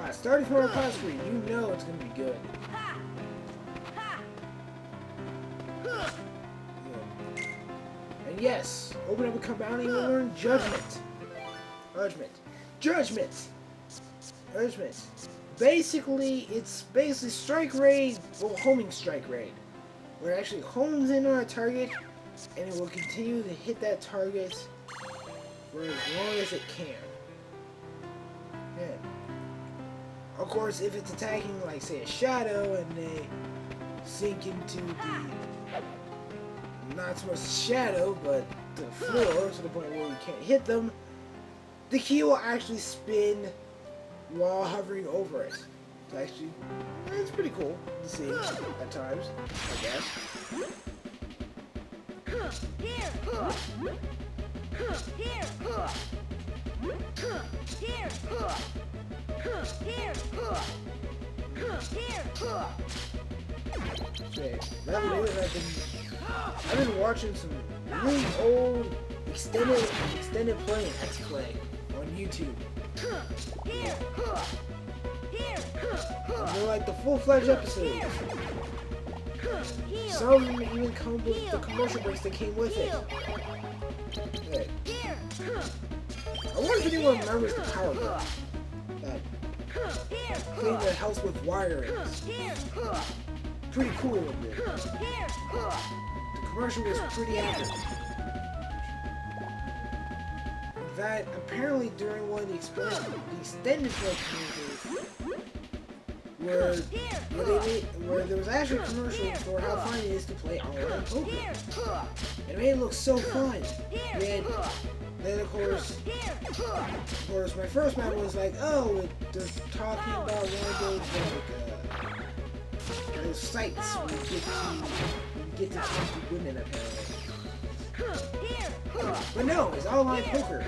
class. Starting from our class screen, you know it's gonna be good. And yes, open up a compound and you learn Judgement. Judgement. Basically, it's basically strike raid, well, homing strike raid, where it actually homes in on a target, and it will continue to hit that target for as long as it can. Yeah. Of course, if it's attacking, like, say, a shadow, and they sink into the, not so much shadow, but the floor, to the point where you can't hit them, the key will actually spin while hovering over it. It's actually, it's pretty cool to see at times, I guess. Okay, I've been watching some really old extended play and X-Play on YouTube. They're like the full-fledged episodes. Some of them even come with the commercial breaks that came with it. Okay. I wonder if anyone remembers the power brick. That thing that helps with wiring. Pretty cool of it. The commercial was pretty accurate. That apparently during one of the extended play commercials, where there was actually a commercial for how fun it is to play online poker. And it made it look so fun. Then of course, my first mind was like, oh, they're talking about one of those sites where you get to talk to women apparently. But no, it's online poker.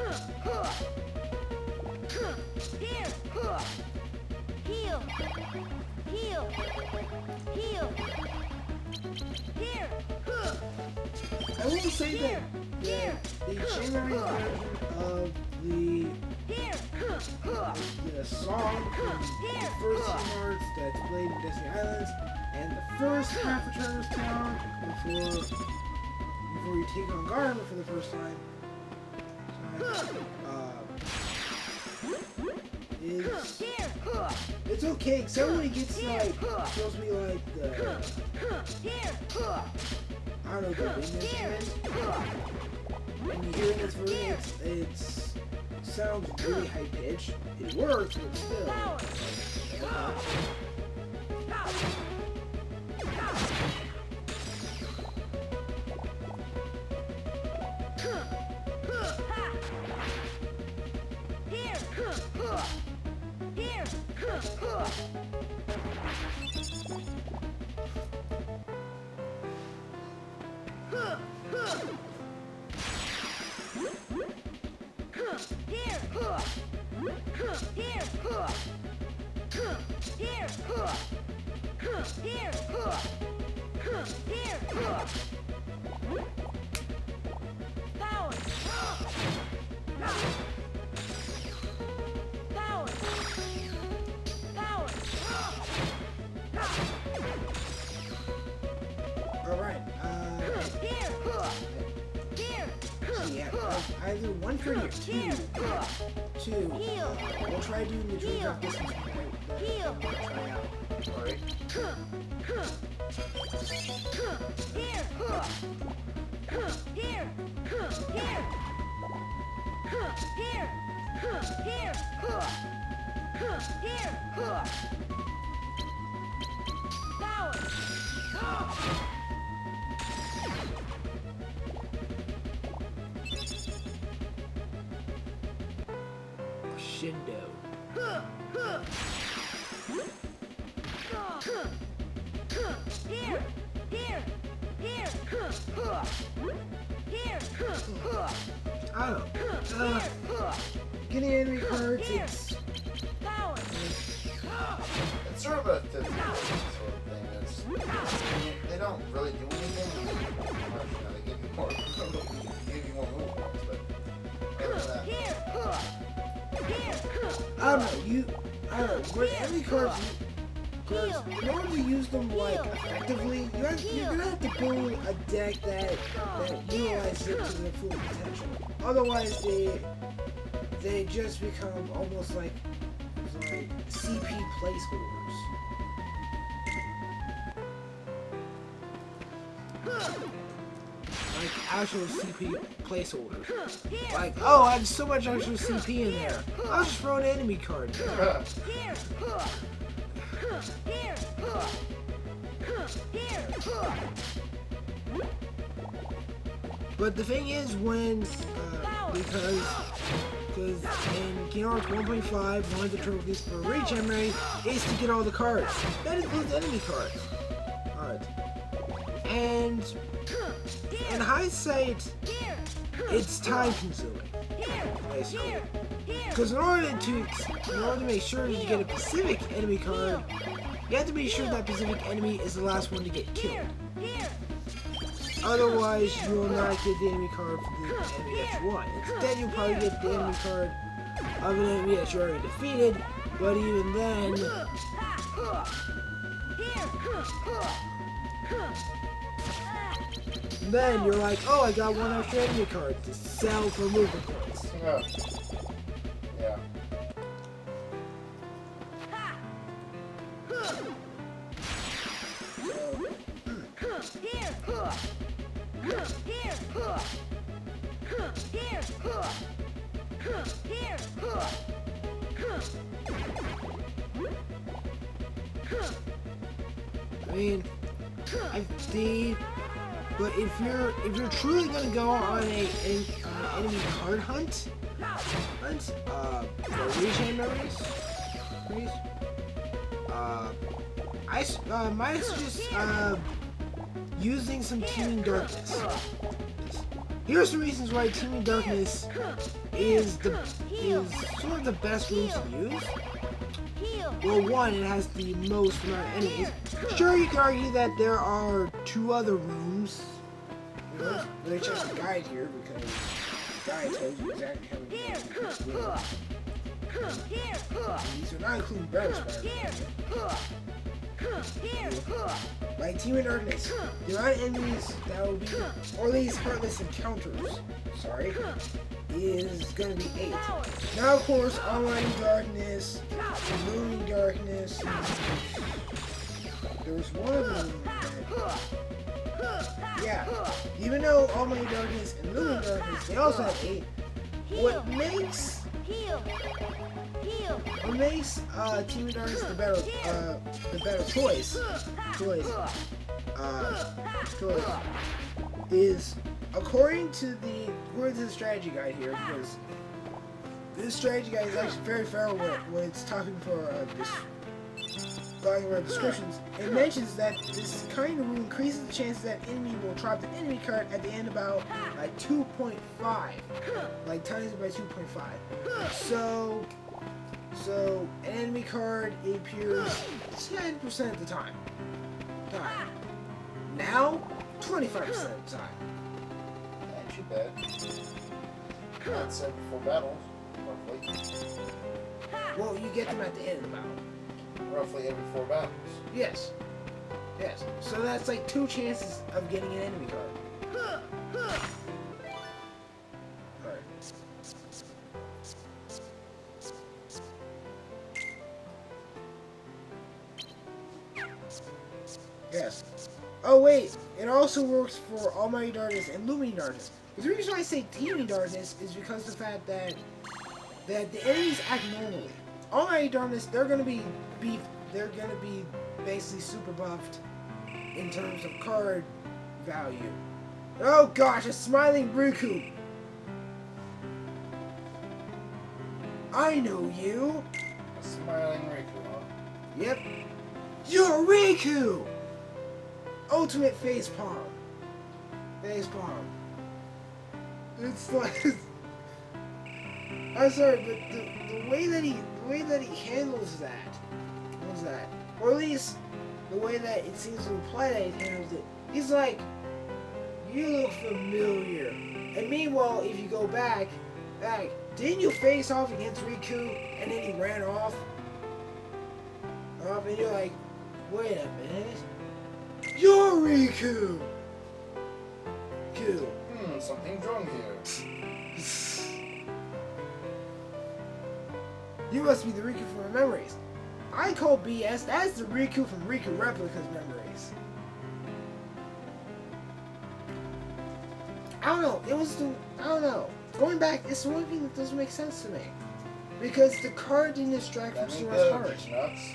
Heal. I will say that the January version of the song from the first March that's played in Destiny Islands and the first half of Traverse Town before you take on Garden for the first time, it's okay, except when it gets like, supposed to be like the, I don't know, the wind instrument, and you hear this version, it sounds really high pitched. It works, but still. Either 130 or 2. We'll try doing the dream drop distance try out. Alright. Shindo. I don't know. Getting enemy cards, it's sort of a 50 sort of thing. They don't really do anything. They give you more. Give you more move points, but other than that. I don't know, I don't know, but enemy cards, because in order to use them like effectively, you're gonna have to build a deck that utilizes it to their full potential. Otherwise, they just become almost like CP placeholders. Like actual CP placeholders. Like, oh, I have so much actual CP in there. I'll just throw an enemy card in there. But the thing is, because in Kingdom Hearts 1.5, one of the trophies for Regenerate is to get all the cards. That includes enemy cards. Alright. And in hindsight, it's time consuming. Basically. Because in order to make sure that you get a specific enemy card, you have to be sure that specific enemy is the last one to get killed. Otherwise, you will not get the enemy card for the enemy that you want. Instead, you'll probably get the enemy card of an enemy that you already defeated, but even then... Then you're like, oh, I got one extra enemy card to sell for movement points. Yeah. Yeah. I mean, but if you're truly gonna go on an enemy card hunt, for regen memories, mine is just using some Teeming Darkness. Here's the reasons why Teeming Darkness is sort of the best room to use. Well, one, it has the most amount of enemies. Sure, you can argue that there are two other rooms. Let me check the guide here because the guide tells you exactly how many enemies. These are not including Barrel Spider. Like Teeming Darkness, the amount of enemies that will be, or these heartless encounters, sorry, is gonna be 8. Now, of course, Almighty Darkness, Looming Darkness. There's one of them that, yeah, even though Almighty Darkness and Looming Darkness, they also have 8. What makes Teeming Darkness the better choice is according to the strategy guide here, because this strategy guide is actually very fair when it's talking for talking about descriptions. It mentions that this kind of room increases the chance that enemy will drop the enemy card at the end about like 2.5, like times it by 2.5. So an enemy card appears 10% of the time. Now 25% of the time. Not too bad. That's every 4 battles, roughly. Well, you get them at the end of the battle. Roughly every 4 battles. Yes. So that's like 2 chances of getting an enemy card. Alright. Yes. Oh wait, it also works for Almighty Darkness and Looming Darkness. The reason why I say Teeming Darkness is because of the fact that the enemies act normally. Almighty Darkness, they're gonna be basically super buffed in terms of card value. Oh gosh, a smiling Riku! I know you! A smiling Riku, huh? Yep. You're Riku! Ultimate Facepalm. It's like... I'm sorry, but the way that he handles that, or at least the way that it seems to imply that he handles it, he's like, you look familiar. And meanwhile, if you go back, didn't you face off against Riku and then he ran off? And you're like, wait a minute. You're Riku! Something's wrong here. You must be the Riku from my memories. I call BS. That's the Riku from Riku Replica's memories. I don't know. I don't know. Going back, it's the one thing that doesn't make sense to me. Because the card didn't distract from Sora's heart. Nuts.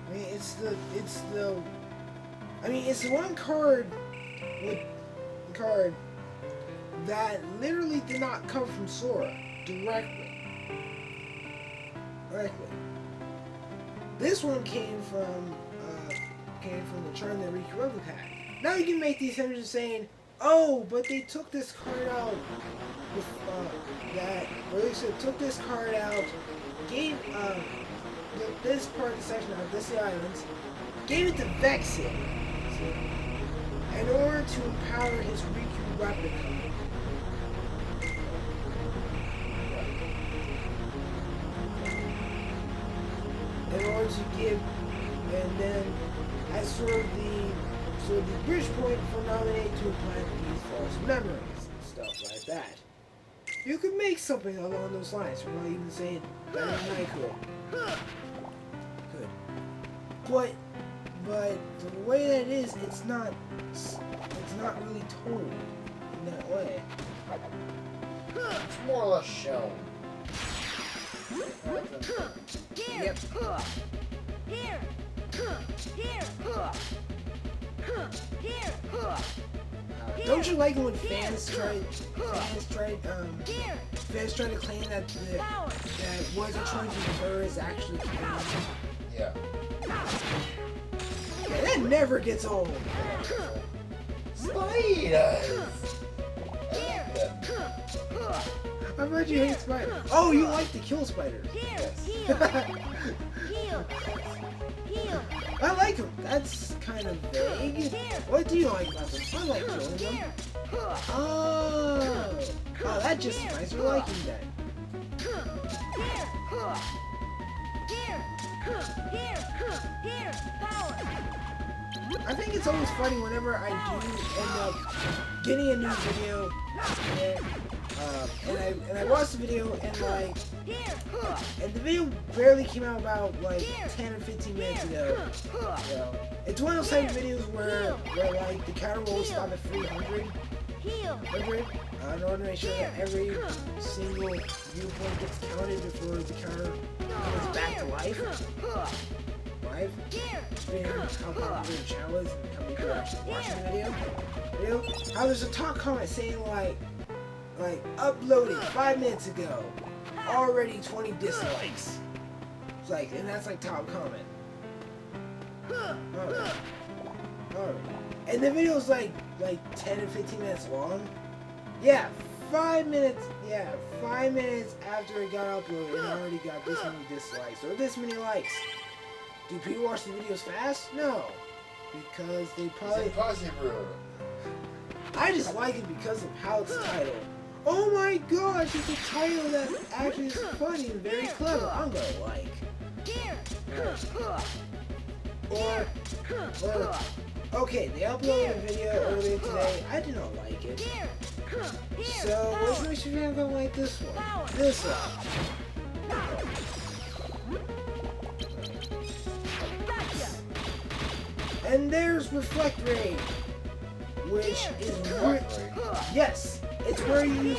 I mean, it's the one card that literally did not come from Sora directly. This one came from the charm that Riku Replica had. Now you can make the assumption saying, oh, but they took this card out. Took this card out, gave this part of the section of this Islands, gave it to Vexit in order to empower his Riku Replica. In order to give, and then as sort of the bridge point for nominate to implant these false memories and stuff like that. You could make something along those lines without even saying better than I could. But the way that it is, it's not really told in that way. It's more or less shown. Yep. Don't you like it when fans try to claim that what they're trying to infer is actually canon? Yeah. Yeah, that never gets old. Spiders! I thought you hate spiders. Oh, you like to kill spiders. Yes. I like them. That's kind of vague. What do you like about them? I like killing them. Oh, that justifies your liking then. I think it's always funny whenever I do end up getting a new video, and I watch the video and the video barely came out about 10 or 15 minutes ago. It's one of those type of videos where the counter will stop at 300. In order to make sure that every single viewpoint gets counted before the counter comes back to life. Depending on how popular the channel is and how many people are actually watching the video. How there's a top comment saying like uploaded 5 minutes ago, already 20 dislikes. It's and that's top comment. Alright. And the video's like 10 or 15 minutes long. Yeah, 5 minutes. Yeah, 5 minutes after it got uploaded, it already got this many dislikes or this many likes. Do people watch the videos fast? No, because they probably. I just like it because of how it's titled. Oh my gosh, it's a title that actually is funny and very clever. I'm gonna like. Or okay, they uploaded a video earlier today. I did not like it. So, which makes you think I'm gonna like this one? This one. And there's Reflect Raid, which is yes, it's where you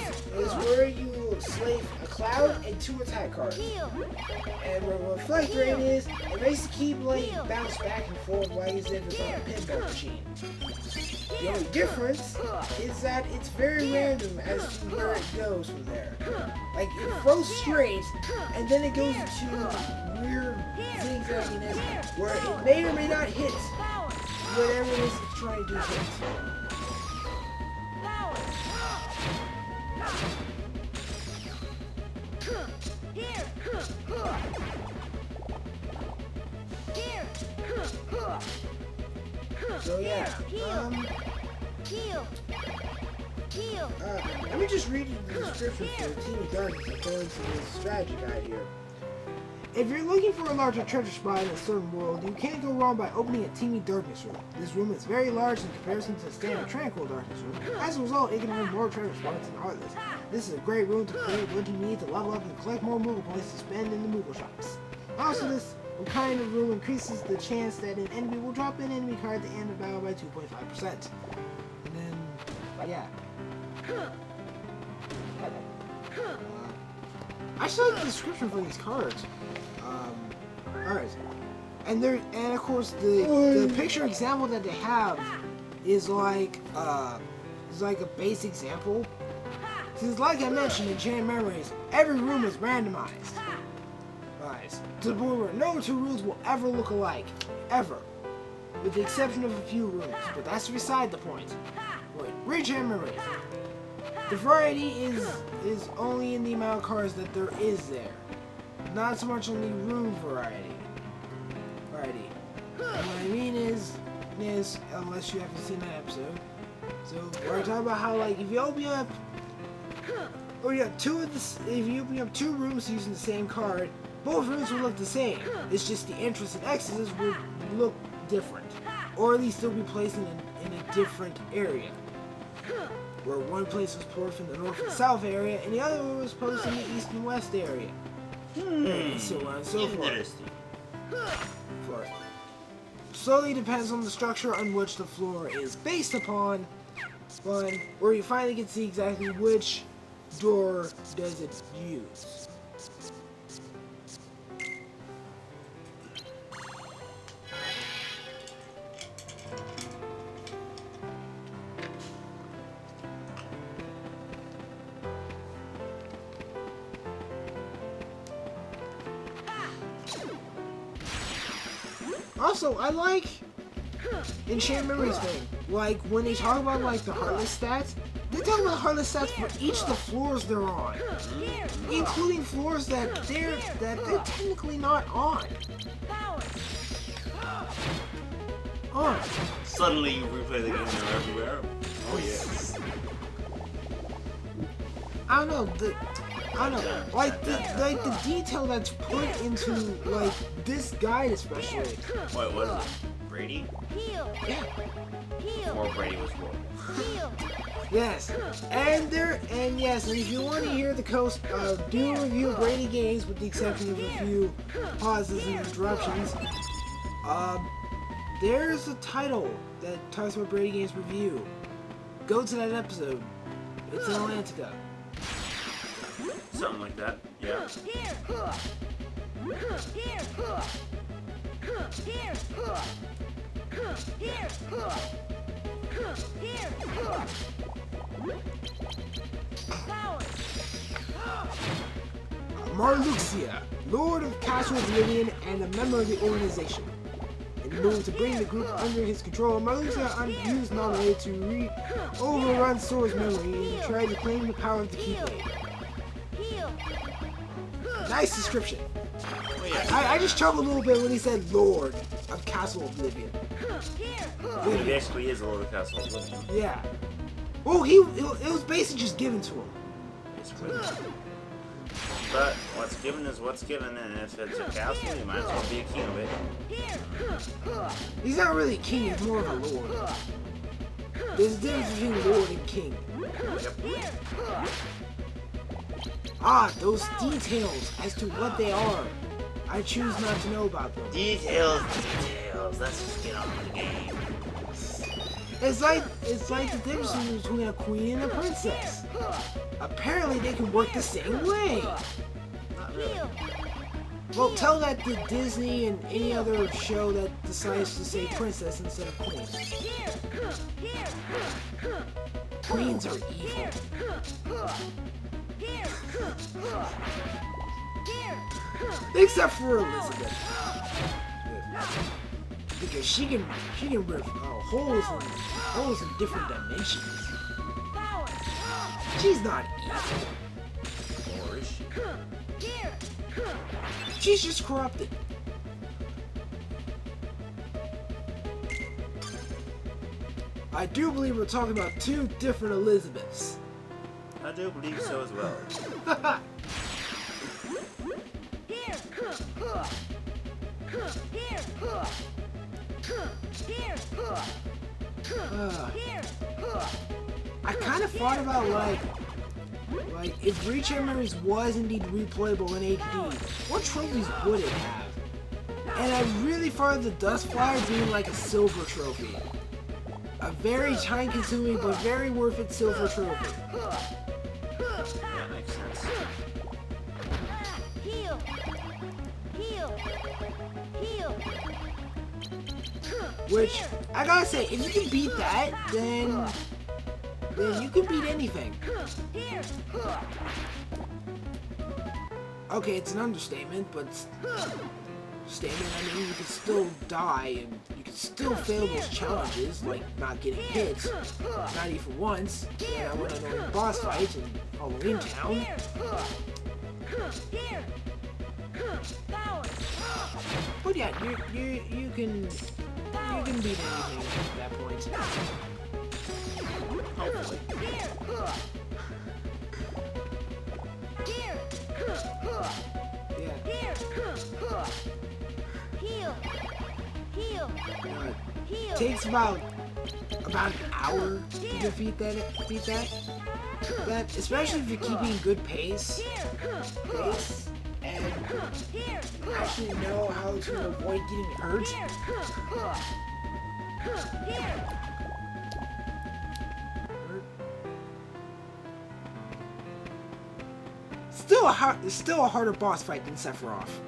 slave a cloud and 2 attack cards. And what Reflect Raid is, it makes the Keyblade bounce back and forth like as if it's on a pinball machine. The only difference is that it's very random as to where it goes from there. It throws straight, and then it goes into weird zigzagginess where it may or may not hit whatever it is it's trying to hit. So yeah, Let me just read you the description for Teeming Darkness according to this strategy guide here. If you're looking for a larger treasure spot in a certain world, you can't go wrong by opening a Teeming Darkness room. This room is very large in comparison to the standard Tranquil Darkness room. As a result, it can hold more treasure spots than Heartless. This is a great room to create what you need to level up and collect more Moogle points to spend in the Moogle shops. Also, this kind of room increases the chance that an enemy will drop an enemy card at the end of battle by 2.5%. And then, yeah. I still like the description for these cards. Alright. And of course the picture example that they have is like a base example. Since like I mentioned in Chain Memories, every room is randomized. Nice. To the point where no two rooms will ever look alike. Ever. With the exception of a few rooms. But that's beside the point. Wait, read Chain Memories. The variety is only in the amount of cards that there is there. Not so much on the room variety. And what I mean is, unless you haven't seen that episode. So we're talking about how like if you open up if you open up two rooms using the same card, both rooms will look the same. It's just the entries and exits will look different. Or at least they'll be placed in a different area. Where one place was placed in the north and south area, and the other one was placed in the east and west area. And so on and so forth. Slowly depends on the structure on which the floor is based upon, where you finally get to see exactly which door does it use. Also, I like in Chain Memories thing, like when they talk about like the Heartless stats, they talk about the Heartless stats for each of the floors they're on, including floors that they're technically not on. Suddenly you replay the game, they're everywhere. Oh yes. I don't know, like the detail that's put into like this guide especially. Wait, what is it? Brady? Yeah. Before Brady was born. Yes. And if you want to hear the coast do review Brady games with the exception of a few pauses and interruptions, there's a title that talks about Brady games review. Go to that episode. It's in Atlantica. Something like that, yeah. Marluxia, Lord of Castle Oblivion and a member of the organization. In the move to bring the group under his control, Marluxia used Nominated to overrun Sora's memory and tried to claim the power of the Keyblade. Nice description. I just chuckled a little bit when he said Lord of Castle Oblivion. He actually is a Lord of Castle Oblivion. Yeah. Well, it was basically just given to him. But what's given is what's given, and if it's a castle, you might as well be a king of it. He's not really a king, he's more of a lord. There's a difference between lord and king. Yep. Those details as to what they are. I choose not to know about them. Details. Let's just get on with the game. It's like the difference between a queen and a princess. Apparently they can work the same way. Not really. Well, tell that to Disney and any other show that decides to say princess instead of queen. Queens are evil. Except for Elizabeth. Because she can rip holes in different dimensions. She's not evil. Or is she? She's just corrupted. I do believe we're talking about two different Elizabeths. do believe so as well. I kind of thought about like if Reach Memories was indeed replayable in HD, what trophies would it have? And I really thought of the Dust Flyer being like a silver trophy. A very time-consuming but very worth it silver trophy. That makes sense. Heal. Which, I gotta say, if you can beat that, then you can beat anything. Okay, it's an understatement, but statement, I mean, you can still die and you can still fail those challenges, like not getting hit, not even once. And I went on a boss fight in Halloween Town. But yeah, you can beat anything at that point. Hopefully. Heal. Takes about an hour to defeat that, especially if you're keeping good pace, and actually know how to avoid getting hurt. Still a harder boss fight than Sephiroth.